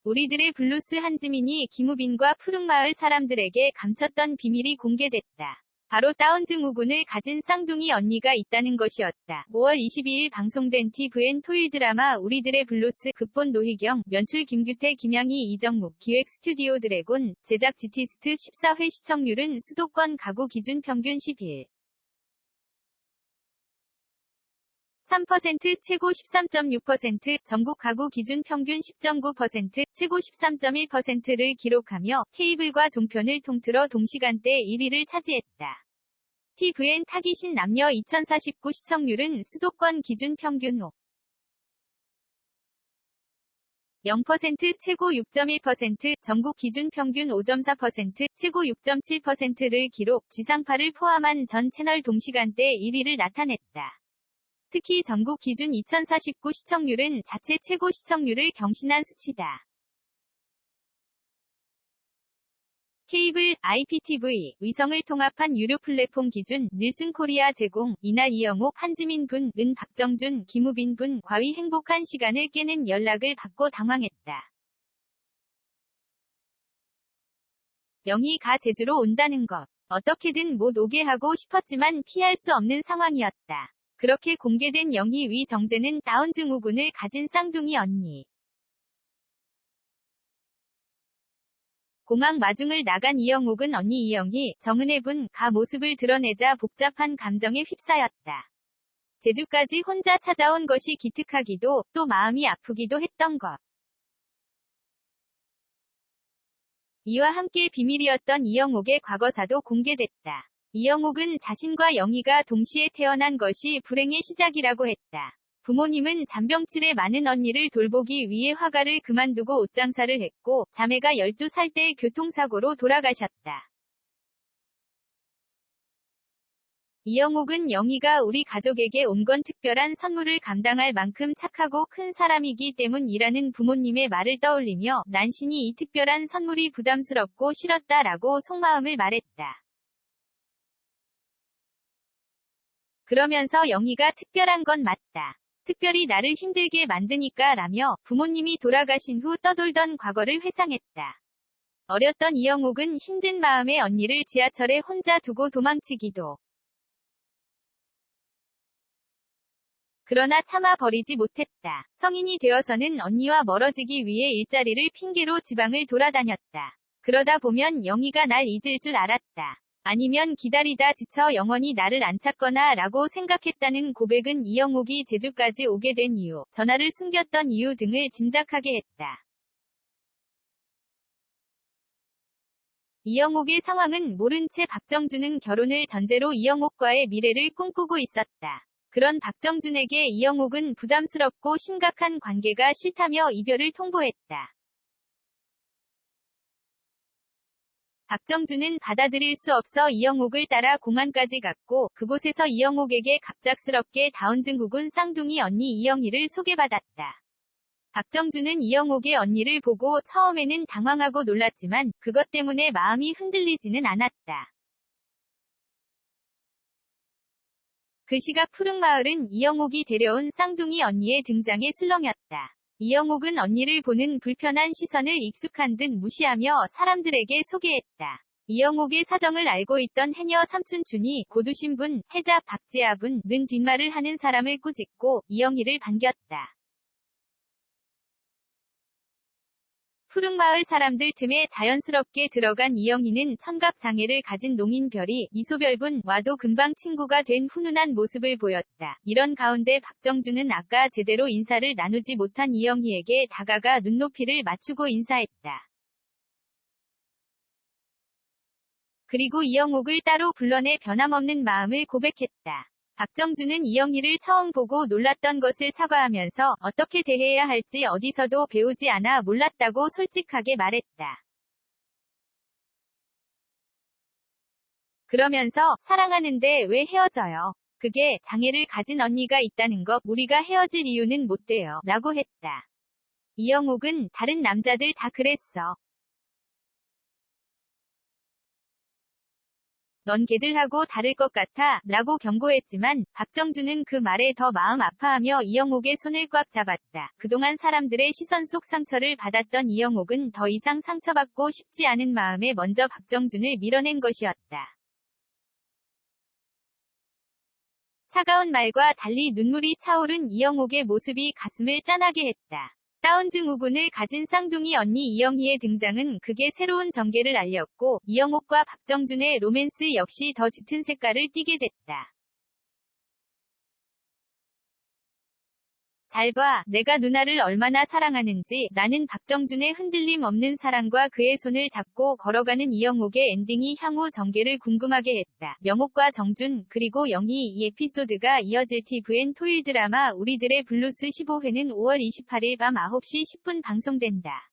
우리들의 블루스 한지민이 김우빈과 푸른마을 사람들에게 감췄던 비밀이 공개됐다. 바로 다운증후군을 가진 쌍둥이 언니가 있다는 것이었다. 5월 22일 방송된 TVN 토일 드라마 우리들의 블루스 극본 노희경, 연출 김규태 김양희 이정묵, 기획 스튜디오 드래곤, 제작 지티스트 14회 시청률은 수도권 가구 기준 평균 11. 3% 최고 13.6%, 전국 가구 기준 평균 10.9%, 최고 13.1%를 기록하며 케이블과 종편을 통틀어 동시간대 1위를 차지했다. TVN 타깃인 남녀 2049 시청률은 수도권 기준 평균 5. 0% 최고 6.1%, 전국 기준 평균 5.4%, 최고 6.7%를 기록, 지상파를 포함한 전 채널 동시간대 1위를 나타냈다. 특히 전국 기준 2049 시청률은 자체 최고 시청률을 경신한 수치다. 케이블, IPTV, 위성을 통합한 유료 플랫폼 기준, 닐슨 코리아 제공, 이날 이영옥, 한지민 분, 은 박정준, 김우빈 분, 과위 행복한 시간을 깨는 연락을 받고 당황했다. 영희 가 제주로 온다는 것. 어떻게든 못 오게 하고 싶었지만 피할 수 없는 상황이었다. 그렇게 공개된 영희 위 정제는 다운증후군을 가진 쌍둥이 언니. 공항 마중을 나간 이영옥은 언니 이영희, 정은혜 분, 가 모습을 드러내자 복잡한 감정에 휩싸였다. 제주까지 혼자 찾아온 것이 기특하기도, 또 마음이 아프기도 했던 것. 이와 함께 비밀이었던 이영옥의 과거사도 공개됐다. 이영옥은 자신과 영희가 동시에 태어난 것이 불행의 시작이라고 했다. 부모님은 잔병치레 많은 언니를 돌보기 위해 화가를 그만두고 옷장사를 했고, 자매가 12살 때 교통사고로 돌아가셨다. 이영옥은 영희가 우리 가족에게 온 건 특별한 선물을 감당할 만큼 착하고 큰 사람이기 때문이라는 부모님의 말을 떠올리며 난신이 이 특별한 선물이 부담스럽고 싫었다라고 속마음을 말했다. 그러면서 영희가 특별한 건 맞다. 특별히 나를 힘들게 만드니까 라며 부모님이 돌아가신 후 떠돌던 과거를 회상했다. 어렸던 이영옥은 힘든 마음에 언니를 지하철에 혼자 두고 도망치기도. 그러나 참아 버리지 못했다. 성인이 되어서는 언니와 멀어지기 위해 일자리를 핑계로 지방을 돌아다녔다. 그러다 보면 영희가 날 잊을 줄 알았다. 아니면 기다리다 지쳐 영원히 나를 안 찾거나 라고 생각했다는 고백은 이영옥이 제주까지 오게 된 이유, 전화를 숨겼던 이유 등을 짐작하게 했다. 이영옥의 상황은 모른 채 박정준은 결혼을 전제로 이영옥과의 미래를 꿈꾸고 있었다. 그런 박정준에게 이영옥은 부담스럽고 심각한 관계가 싫다며 이별을 통보했다. 박정준은 받아들일 수 없어 이영옥을 따라 공항까지 갔고, 그곳에서 이영옥에게 갑작스럽게 다운증후군 쌍둥이 언니 이영희를 소개받았다. 박정준은 이영옥의 언니를 보고 처음에는 당황하고 놀랐지만, 그것 때문에 마음이 흔들리지는 않았다. 그 시각 푸른마을은 이영옥이 데려온 쌍둥이 언니의 등장에 술렁였다. 이영옥은 언니를 보는 불편한 시선을 익숙한 듯 무시하며 사람들에게 소개했다. 이영옥의 사정을 알고 있던 해녀 삼촌 준이 고두신 분, 해자 박지아 분은 뒷말을 하는 사람을 꾸짖고 이영희를 반겼다. 푸른마을 사람들 틈에 자연스럽게 들어간 이영희는 청각장애를 가진 농인별이 이소별분와도 금방 친구가 된 훈훈한 모습을 보였다. 이런 가운데 박정준은 아까 제대로 인사를 나누지 못한 이영희에게 다가가 눈높이를 맞추고 인사했다. 그리고 이영옥을 따로 불러내 변함없는 마음을 고백했다. 박정준은 이영희를 처음 보고 놀랐던 것을 사과하면서 어떻게 대해야 할지 어디서도 배우지 않아 몰랐다고 솔직하게 말했다. 그러면서 사랑하는데 왜 헤어져요? 그게 장애를 가진 언니가 있다는 거 우리가 헤어질 이유는 못 돼요. 라고 했다. 이영옥은 다른 남자들 다 그랬어. 넌 걔들하고 다를 것 같아 라고 경고했지만 박정준은 그 말에 더 마음 아파하며 이영옥의 손을 꽉 잡았다. 그동안 사람들의 시선 속 상처를 받았던 이영옥은 더 이상 상처받고 싶지 않은 마음에 먼저 박정준을 밀어낸 것이었다. 차가운 말과 달리 눈물이 차오른 이영옥의 모습이 가슴을 짠하게 했다. 다운증후군을 가진 쌍둥이 언니 이영희의 등장은 극의 새로운 전개를 알렸고 이영옥과 박정준의 로맨스 역시 더 짙은 색깔을 띠게 됐다. 잘 봐, 내가 누나를 얼마나 사랑하는지. 나는 박정준의 흔들림 없는 사랑과 그의 손을 잡고 걸어가는 이영옥의 엔딩이 향후 전개를 궁금하게 했다. 명옥과 정준, 그리고 영희 이 에피소드가 이어질 TVN 토일 드라마 우리들의 블루스 15회는 5월 28일 밤 9시 10분 방송된다.